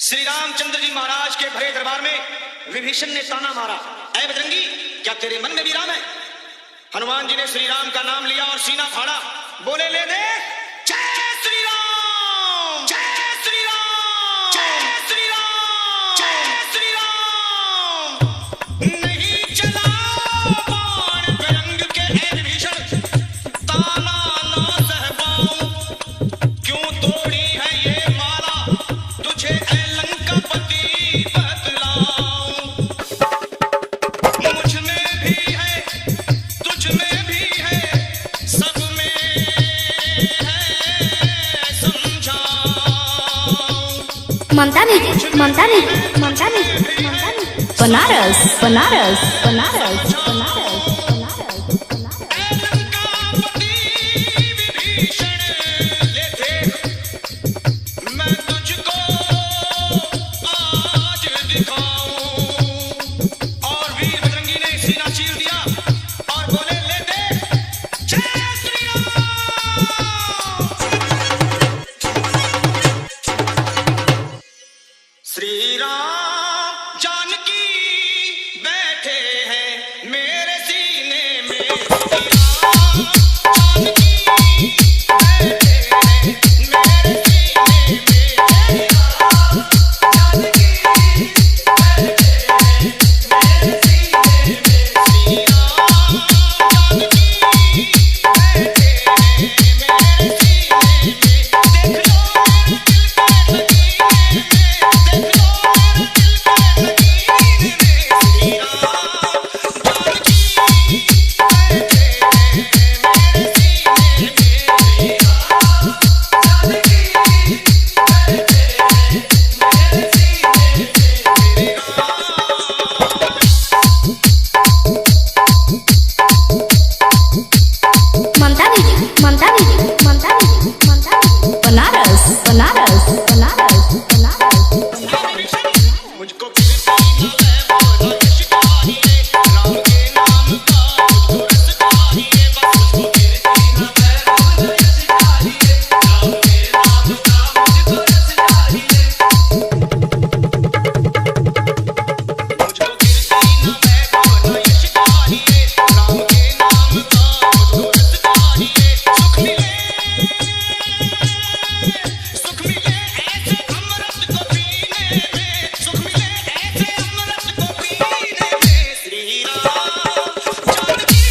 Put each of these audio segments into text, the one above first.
श्री रामचंद्र जी महाराज के भरे दरबार में विभीषण ने ताना मारा, ऐ बजरंगी, क्या तेरे मन में भी राम है? हनुमान जी ने श्री राम का नाम लिया और सीना फाड़ा, बोले, ले दे जय श्री राम, जय श्री राम, जय श्री राम, जय श्री राम। नहीं चला बाण बजरंग के ऐ विभीषण, ताना ना सह पाऊं, क्यों तोड़ी है ये माला, तुझे ऐ लंकापति बतलाऊं। मुझ में भी है, तुझ में भी है, सब में है समझाऊं। ममता म्यूजिक, ममता म्यूजिक, ममता म्यूजिक, ममता म्यूजिक। बनारस, बनारस, बनारस, बनारस, बनारस। ऐ लंकापति विभीषण, ले देख मैं तुझको आज दिखाऊं। और वीर बजरंगी ने सीना चीर दिया और बोले, ले देख जय श्री राम। श्री राम जानकी बैठे हैं मेरे सीने में, श्री राम जानकी बैठे हैं मेरे सीने में, श्री राम जानकी बैठे हैं मेरे सीने में, श्री राम जानकी बैठे हैं मेरे सीने में। देख लो मेरे दिल के नगीने में, देख लो मेरे दिल के नगीने में, श्री राम जानकी बैठे हैं मेरे सीने में, श्री राम जानकी बैठे हैं मेरे सीने में, श्री राम। ममता म्यूजिक, ममता म्यूजिक, ममता म्यूजिक, ममता म्यूजिक। बनारस, बनारस, बनारस, बनारस, बनारस। मुझको कीर्ति न है वो न यश चाहिए, राम के नाम का मुझको रस चाहिए, बस मुझको कीर्ति न है वो न यश चाहिए, राम के नाम का मुझको रस चाहिए। मुझको कीर्ति न है वो न यश चाहिए, राम के नाम का मुझको रस चाहिए। सुख मिले ऐसे अमृत को पीने में, सुख मिले ऐसे अमृत को पीने में, श्री राम जानकी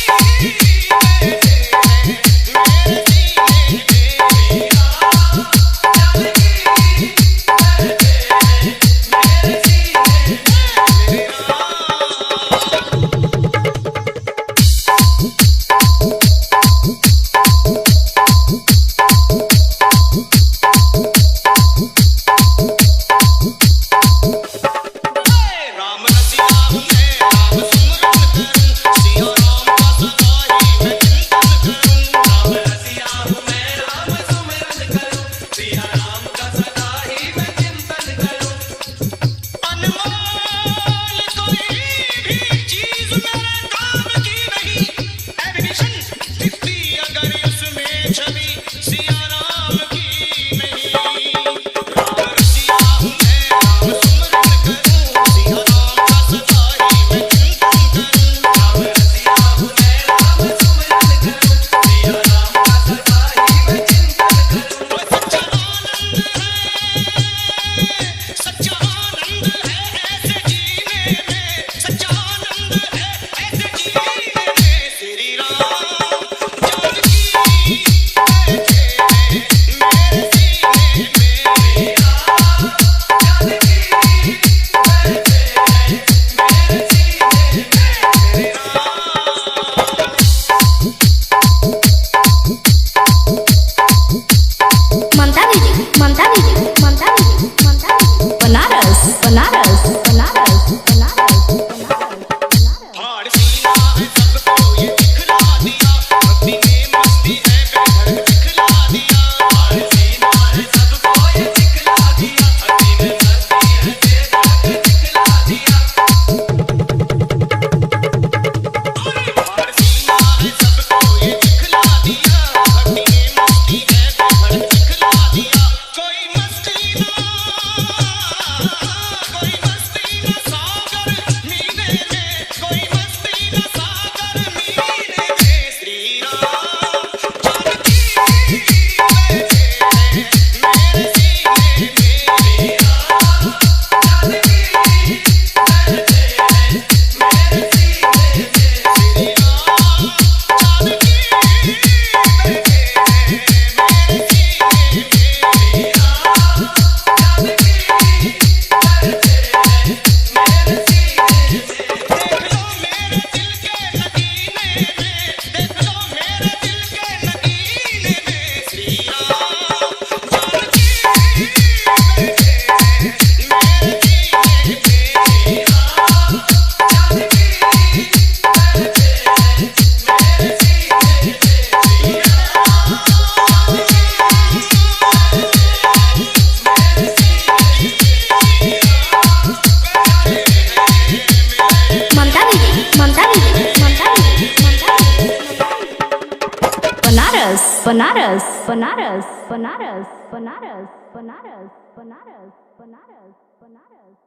बैठे हैं मेरे सीने में, श्री राम जानकी बैठे हैं मेरे सीने में, श्री राम रसिया हूँ मैं, राम सुमरन करूँ, सिया राम का सदा ही मैं चिंतन करूँ। राम रसिया हूँ मैं, राम सुमरन करूँ, सिया राम का सदा ही मैं चिंतन करूँ। अनमोल कोई भी चीज मेरे काम की नहीं, ऐ विभीषण दिखती अगर उसमें छवि, सिया राम की नहीं। राम रसिया हूँ मैं, राम सुमरन करूँ, सिया राम का सदा ही मैं चिंतन करूँ। राम रसिया हूँ मैं, राम सुमरन करूँ, सिया राम का सदा ही मैं चिंतन करूँ। वो सच्चा आनंद है, सच्चा आनंद है ऐसे जीने में, सच्चा आनंद है ऐसे जीने में, श्री राम जानकी बैठे हैं मेरे सीने में, श्री राम जानकी बैठे हैं मेरे सीने में, श्री ममता म्यूजिक, ममता म्यूजिक, ममता म्यूजिक, ममता म्यूजिक। बनारस, बनारस, बनारस, बनारस, बनारस। फाड़ सीना है सबको ये दिखला दिया, भक्ति में मस्ती है बेधड़क दिखला दिया। फाड़ सीना है सबको ये दिखला दिया, भक्ति में मस्ती है बेधड़क दिखला दिया। फाड़ सीना है सबको ये दिखला दिया, भक्ति में मस्ती है बेधड़क दिखला दिया। कोई मस्ती ना बनारस बनारस बनारस बनारस बनारस बनारस बनारस बनारस